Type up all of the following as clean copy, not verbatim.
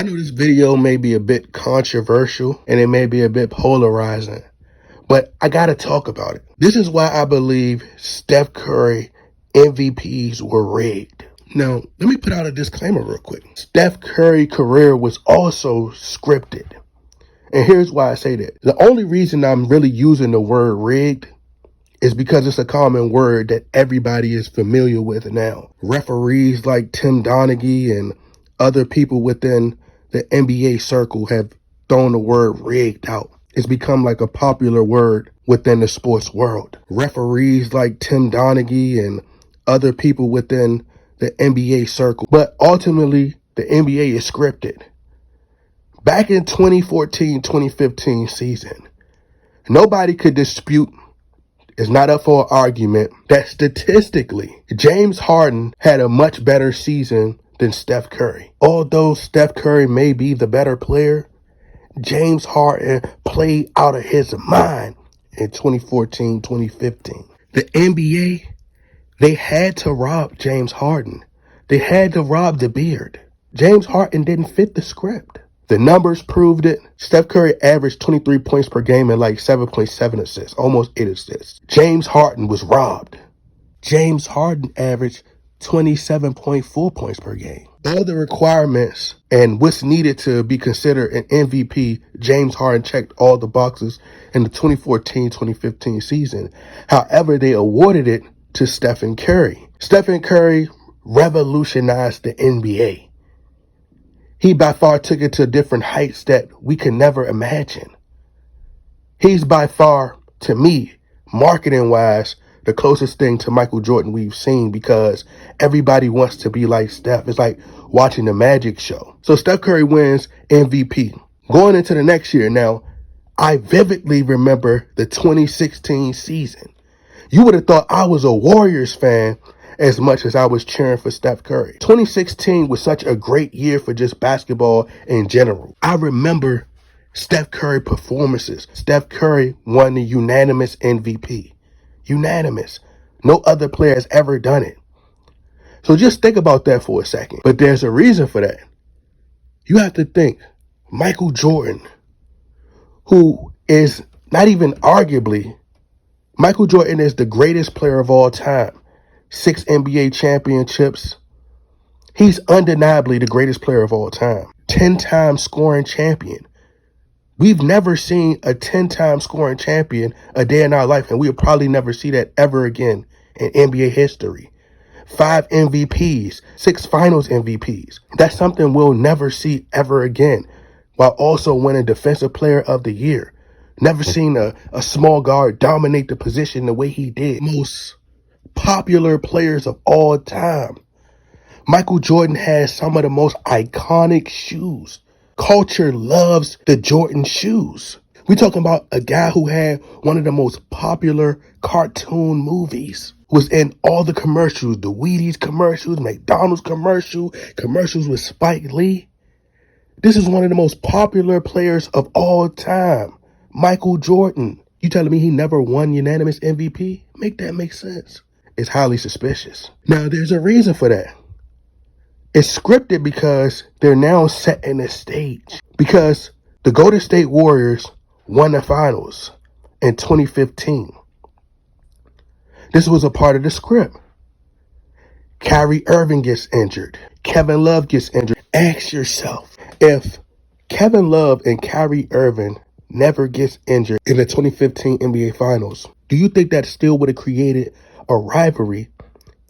I know this video may be a bit controversial and it may be a bit polarizing, but I gotta talk about it. This is why I believe Steph Curry MVPs were rigged. Now, let me put out a disclaimer real quick. Steph Curry's career was also scripted. And here's why I say that. The only reason I'm really using the word rigged is because it's a common word that everybody is familiar with now. Referees like Tim Donaghy and other people within the NBA circle have thrown the word rigged out. It's become like a popular word within the sports world. Referees like Tim Donaghy and other people within the NBA circle. But ultimately, the NBA is scripted. Back in 2014-2015 season, nobody could dispute, it's not up for an argument, that statistically, James Harden had a much better season than Steph Curry. Although Steph Curry may be the better player, James Harden played out of his mind in 2014-2015. The NBA, they had to rob James Harden. They had to rob the beard. James Harden didn't fit the script. The numbers proved it. Steph Curry averaged 23 points per game and like 7.7 assists, almost 8 assists. James Harden was robbed. James Harden averaged 27.4 points per game. All the requirements and what's needed to be considered an MVP, James Harden checked all the boxes in the 2014-2015 season. However, they awarded it to Stephen Curry. Stephen Curry revolutionized the NBA. He by far took it to different heights that we could never imagine. He's by far, to me, marketing-wise, the closest thing to Michael Jordan we've seen because everybody wants to be like Steph. It's like watching the Magic show. So Steph Curry wins MVP. Going into the next year now, I vividly remember the 2016 season. You would have thought I was a Warriors fan as much as I was cheering for Steph Curry. 2016 was such a great year for just basketball in general. I remember Steph Curry performances. Steph Curry won the unanimous MVP. Unanimous. No other player has ever done it. So just think about that for a second. But there's a reason for that. You have to think, Michael Jordan, who is not even arguably, Michael Jordan is the greatest player of all time. 6 NBA championships. He's undeniably the greatest player of all time. 10-time scoring champion. We've never seen a 10-time scoring champion a day in our life, and we'll probably never see that ever again in NBA history. 5 MVPs, 6 finals MVPs. That's something we'll never see ever again, while also winning Defensive Player of the Year. Never seen a small guard dominate the position the way he did. Most popular players of all time. Michael Jordan has some of the most iconic shoes. Culture loves the Jordan shoes. We're talking about a guy who had one of the most popular cartoon movies. Was in all the commercials, the Wheaties commercials, McDonald's commercials with Spike Lee. This is one of the most popular players of all time. Michael Jordan. You telling me he never won unanimous MVP? Make that make sense. It's highly suspicious. Now, there's a reason for that. It's scripted because they're now setting the stage. Because the Golden State Warriors won the finals in 2015. This was a part of the script. Kyrie Irving gets injured. Kevin Love gets injured. Ask yourself, if Kevin Love and Kyrie Irving never gets injured in the 2015 NBA Finals, do you think that still would have created a rivalry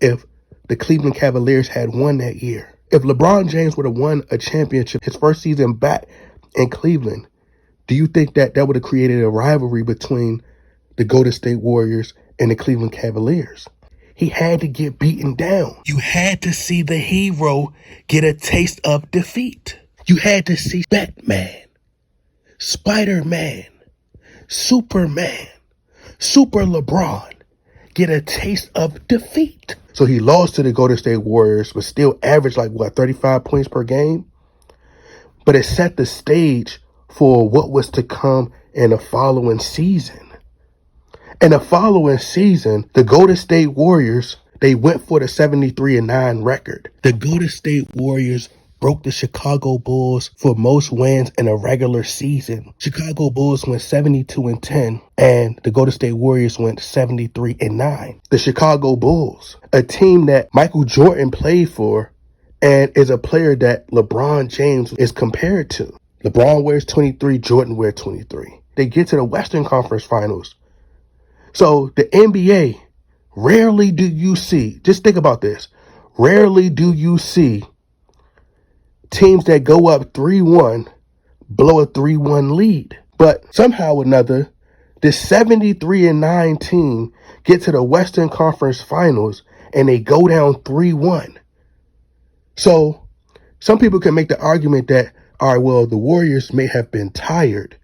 if the Cleveland Cavaliers had won that year? If LeBron James would have won a championship his first season back in Cleveland, do you think that would have created a rivalry between the Golden State Warriors and the Cleveland Cavaliers? He had to get beaten down. You had to see the hero get a taste of defeat. You had to see Batman, Spider-Man, Superman, Super LeBron get a taste of defeat. So he lost to the Golden State Warriors, but still averaged 35 points per game. But it set the stage for what was to come in the following season. In the following season, the Golden State Warriors, they went for the 73-9 record. The Golden State Warriors broke the Chicago Bulls for most wins in a regular season. Chicago Bulls went 72-10, and the Golden State Warriors went 73-9. The Chicago Bulls, a team that Michael Jordan played for and is a player that LeBron James is compared to. LeBron wears 23, Jordan wears 23. They get to the Western Conference Finals. So the NBA, rarely do you see, just think about this, rarely do you see teams that go up 3-1 blow a 3-1 lead. But somehow or another, this 73-9 team get to the Western Conference Finals and they go down 3-1. So some people can make the argument that, all right, well, the Warriors may have been tired.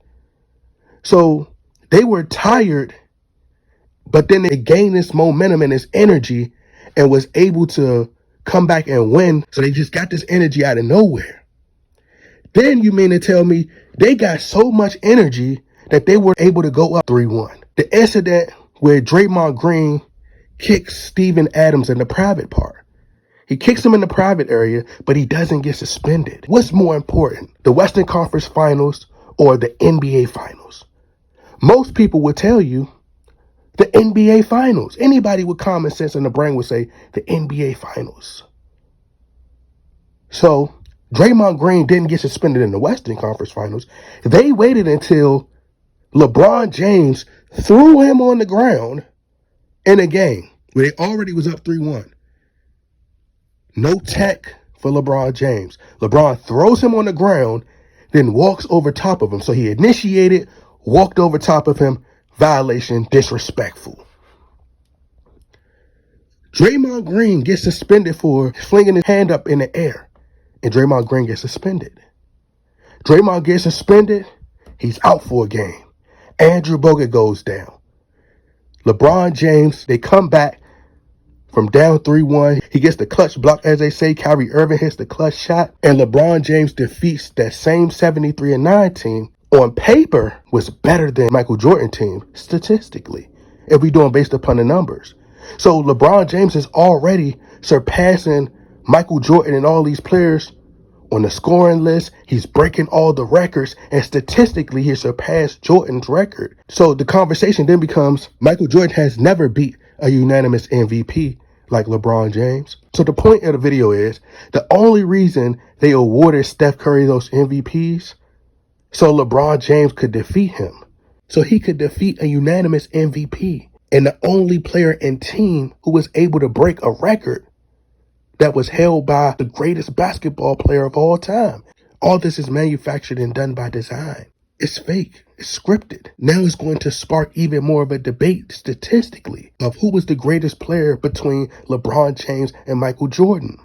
So they were tired, but then they gained this momentum and this energy and was able to come back and win. So they just got this energy out of nowhere. Then you mean to tell me they got so much energy that they were able to go up 3-1. The incident where Draymond Green kicks Steven Adams in the private part. He kicks him in the private area, but he doesn't get suspended. What's more important, the Western Conference Finals or the NBA Finals? Most people would tell you the NBA Finals. Anybody with common sense in the brain would say the NBA Finals. So Draymond Green didn't get suspended in the Western Conference Finals. They waited until LeBron James threw him on the ground in a game where they already was up 3-1. No tech for LeBron James. LeBron throws him on the ground, then walks over top of him. So he initiated, walked over top of him, violation, disrespectful. Draymond Green gets suspended for flinging his hand up in the air, and Draymond Green gets suspended. Draymond gets suspended, he's out for a game. Andrew Bogut goes down. LeBron James, they come back from down 3-1. He gets the clutch block, as they say. Kyrie Irving hits the clutch shot, and LeBron James defeats that same 73-9 team. On paper, was better than Michael Jordan team statistically, if we doing based upon the numbers. So LeBron James is already surpassing Michael Jordan and all these players on the scoring list. He's breaking all the records, and statistically, he surpassed Jordan's record. So the conversation then becomes, Michael Jordan has never beat a unanimous MVP like LeBron James. So the point of the video is, the only reason they awarded Steph Curry those MVPs, so LeBron James could defeat him. So he could defeat a unanimous MVP. And the only player and team who was able to break a record that was held by the greatest basketball player of all time. All this is manufactured and done by design. It's fake. It's scripted. Now it's going to spark even more of a debate statistically of who was the greatest player between LeBron James and Michael Jordan.